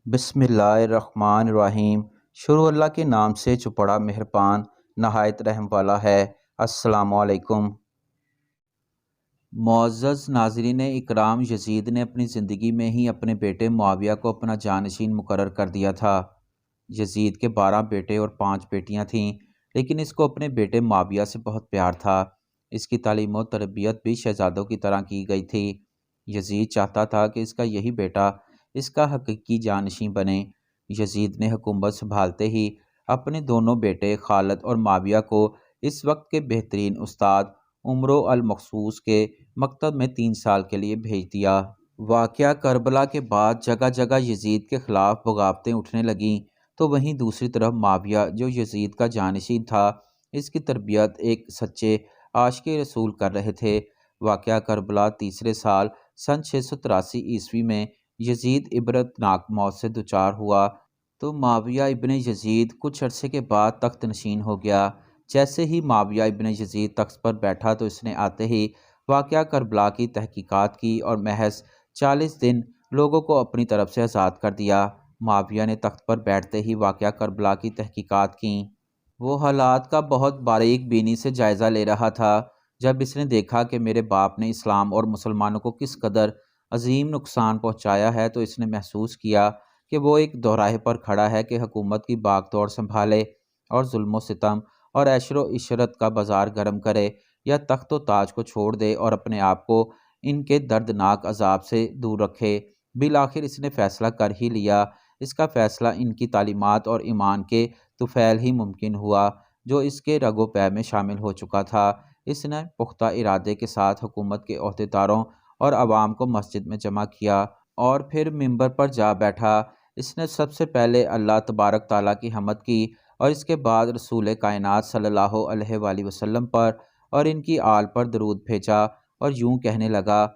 بسم اللہ الرحمن الرحیم۔ شروع اللہ کے نام سے جو بڑا مہربان نہایت رحم والا ہے۔ السلام علیکم۔ معزز ناظرین اکرام، یزید نے اپنی زندگی میں ہی اپنے بیٹے معاویہ کو اپنا جانشین مقرر کر دیا تھا۔ یزید کے 12 بیٹے اور 5 بیٹیاں تھیں، لیکن اس کو اپنے بیٹے معاویہ سے بہت پیار تھا۔ اس کی تعلیم و تربیت بھی شہزادوں کی طرح کی گئی تھی۔ یزید چاہتا تھا کہ اس کا یہی بیٹا اس کا حقیقی جانشین بنے۔ یزید نے حکومت سنبھالتے ہی اپنے دونوں بیٹے خالد اور معاویہ کو اس وقت کے بہترین استاد عمرو المخصوص کے مکتب میں 3 سال کے لیے بھیج دیا۔ واقعہ کربلا کے بعد جگہ جگہ یزید کے خلاف بغاوتیں اٹھنے لگیں، تو وہیں دوسری طرف معاویہ جو یزید کا جانشین تھا، اس کی تربیت ایک سچے عاشق رسول کر رہے تھے۔ واقعہ کربلا تیسرے سال سن 683 عیسوی میں یزید عبرتناک موت سے دچار ہوا تو معاویہ ابن یزید کچھ عرصے کے بعد تخت نشین ہو گیا۔ جیسے ہی معاویہ ابن یزید تخت پر بیٹھا تو اس نے آتے ہی واقعہ کربلا کی تحقیقات کی اور محض 40 دن لوگوں کو اپنی طرف سے آزاد کر دیا۔ معاویہ نے تخت پر بیٹھتے ہی واقعہ کربلا کی تحقیقات کیں۔ وہ حالات کا بہت باریک بینی سے جائزہ لے رہا تھا۔ جب اس نے دیکھا کہ میرے باپ نے اسلام اور مسلمانوں کو کس قدر عظیم نقصان پہنچایا ہے، تو اس نے محسوس کیا کہ وہ ایک دوراہے پر کھڑا ہے کہ حکومت کی باغ دوڑ سنبھالے اور ظلم و ستم اور عیش و عشرت کا بازار گرم کرے، یا تخت و تاج کو چھوڑ دے اور اپنے آپ کو ان کے دردناک عذاب سے دور رکھے۔ بالآخر اس نے فیصلہ کر ہی لیا۔ اس کا فیصلہ ان کی تعلیمات اور ایمان کے طفیل ہی ممکن ہوا جو اس کے رگ و پے میں شامل ہو چکا تھا۔ اس نے پختہ ارادے کے ساتھ حکومت کے عہدیداروں اور عوام کو مسجد میں جمع کیا اور پھر منبر پر جا بیٹھا۔ اس نے سب سے پہلے اللہ تبارک تعالیٰ کی حمد کی اور اس کے بعد رسول کائنات صلی اللہ علیہ وآلہ وسلم پر اور ان کی آل پر درود بھیجا اور یوں کہنے لگا: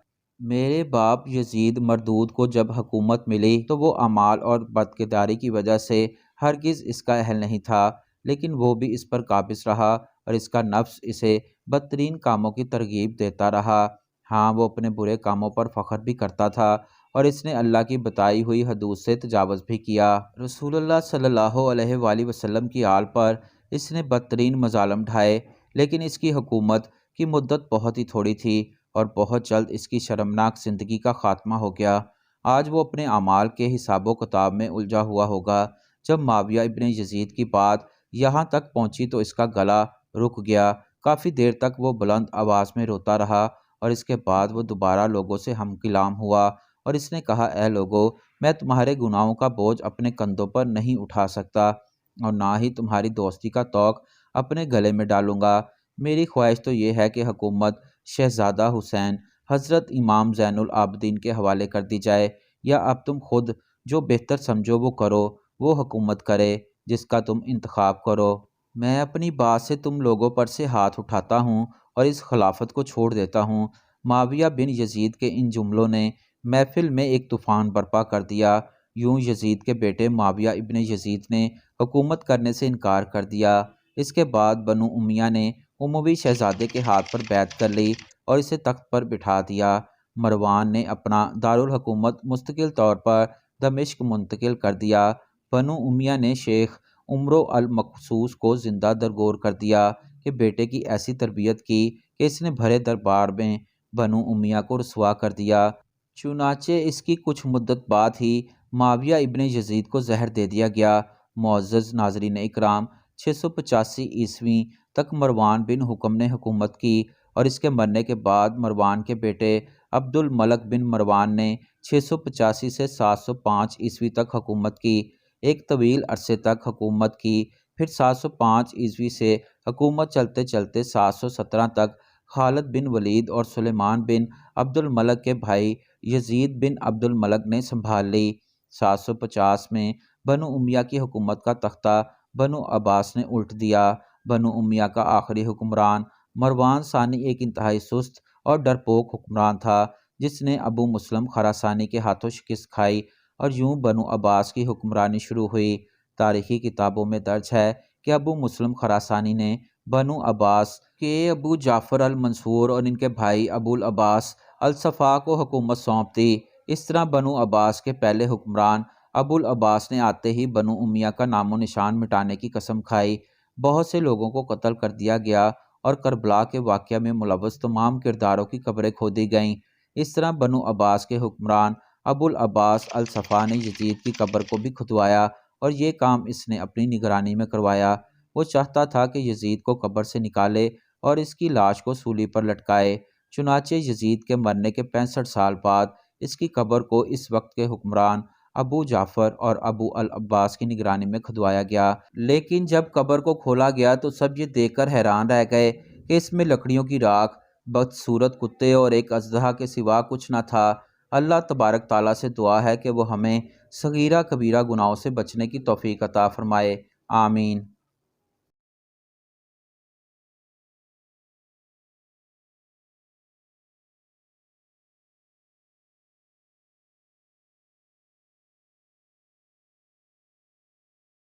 میرے باپ یزید مردود کو جب حکومت ملی تو وہ اعمال اور بدکرداری کی وجہ سے ہرگز اس کا اہل نہیں تھا، لیکن وہ بھی اس پر قابض رہا اور اس کا نفس اسے بدترین کاموں کی ترغیب دیتا رہا۔ ہاں، وہ اپنے برے کاموں پر فخر بھی کرتا تھا اور اس نے اللہ کی بتائی ہوئی حدود سے تجاوز بھی کیا۔ رسول اللہ صلی اللہ علیہ وآلہ وسلم کی آل پر اس نے بدترین مظالم ڈھائے، لیکن اس کی حکومت کی مدت بہت ہی تھوڑی تھی اور بہت جلد اس کی شرمناک زندگی کا خاتمہ ہو گیا۔ آج وہ اپنے اعمال کے حساب و کتاب میں الجھا ہوا ہوگا۔ جب معاویہ ابن یزید کی بات یہاں تک پہنچی تو اس کا گلا رک گیا۔ کافی دیر تک وہ بلند آواز میں روتا رہا اور اس کے بعد وہ دوبارہ لوگوں سے ہم کلام ہوا اور اس نے کہا: اے لوگو، میں تمہارے گناہوں کا بوجھ اپنے کندھوں پر نہیں اٹھا سکتا اور نہ ہی تمہاری دوستی کا طوق اپنے گلے میں ڈالوں گا۔ میری خواہش تو یہ ہے کہ حکومت شہزادہ حسین حضرت امام زین العابدین کے حوالے کر دی جائے، یا اب تم خود جو بہتر سمجھو وہ کرو، وہ حکومت کرے جس کا تم انتخاب کرو۔ میں اپنی بات سے تم لوگوں پر سے ہاتھ اٹھاتا ہوں اور اس خلافت کو چھوڑ دیتا ہوں۔ معاویہ بن یزید کے ان جملوں نے محفل میں ایک طوفان برپا کر دیا۔ یوں یزید کے بیٹے معاویہ ابن یزید نے حکومت کرنے سے انکار کر دیا۔ اس کے بعد بنو امیہ نے اموی شہزادے کے ہاتھ پر بیعت کر لی اور اسے تخت پر بٹھا دیا۔ مروان نے اپنا دارالحکومت مستقل طور پر دمشق منتقل کر دیا۔ بنو امیہ نے شیخ عمرو المقصوص کو زندہ درگور کر دیا کہ بیٹے کی ایسی تربیت کی کہ اس نے بھرے دربار میں بنو امیہ کو رسوا کر دیا۔ چنانچہ اس کی کچھ مدت بعد ہی معاویہ ابن یزید کو زہر دے دیا گیا۔ معزز ناظرین اکرام، 685 عیسوی تک مروان بن حکم نے حکومت کی اور اس کے مرنے کے بعد مروان کے بیٹے عبد الملک بن مروان نے 685 سے 705 عیسوی تک حکومت کی۔ ایک طویل عرصے تک حکومت کی، پھر 705 عیسوی سے حکومت چلتے چلتے 717 تک خالد بن ولید اور سلیمان بن عبد الملک کے بھائی یزید بن عبد الملک نے سنبھال لی۔ 750 میں بنو امیہ کی حکومت کا تختہ بنو عباس نے الٹ دیا۔ بنو امیہ کا آخری حکمران مروان ثانی ایک انتہائی سست اور ڈرپوک حکمران تھا جس نے ابو مسلم خراسانی کے ہاتھوں شکست کھائی اور یوں بنو عباس کی حکمرانی شروع ہوئی۔ تاریخی کتابوں میں درج ہے کہ ابو مسلم خراسانی نے بنو عباس کے ابو جعفر المنصور اور ان کے بھائی ابو العباس الصفا کو حکومت سونپ دی۔ اس طرح بنو عباس کے پہلے حکمران ابو العباس نے آتے ہی بنو امیہ کا نام و نشان مٹانے کی قسم کھائی۔ بہت سے لوگوں کو قتل کر دیا گیا اور کربلا کے واقعہ میں ملوث تمام کرداروں کی قبریں کھودی گئیں۔ اس طرح بنو عباس کے حکمران ابو العباس الصفا نے یزید کی قبر کو بھی کھدوایا، اور یہ کام اس نے اپنی نگرانی میں کروایا۔ وہ چاہتا تھا کہ یزید کو قبر سے نکالے اور اس کی لاش کو سولی پر لٹکائے۔ چنانچہ یزید کے مرنے کے 65 سال بعد اس کی قبر کو اس وقت کے حکمران ابو جعفر اور ابو العباس کی نگرانی میں کھدوایا گیا۔ لیکن جب قبر کو کھولا گیا تو سب یہ دیکھ کر حیران رہ گئے کہ اس میں لکڑیوں کی راکھ، بدصورت کتے اور ایک اژدہا کے سوا کچھ نہ تھا۔ اللہ تبارک تعالیٰ سے دعا ہے کہ وہ ہمیں صغیرہ کبیرہ گناہوں سے بچنے کی توفیق عطا فرمائے، آمین۔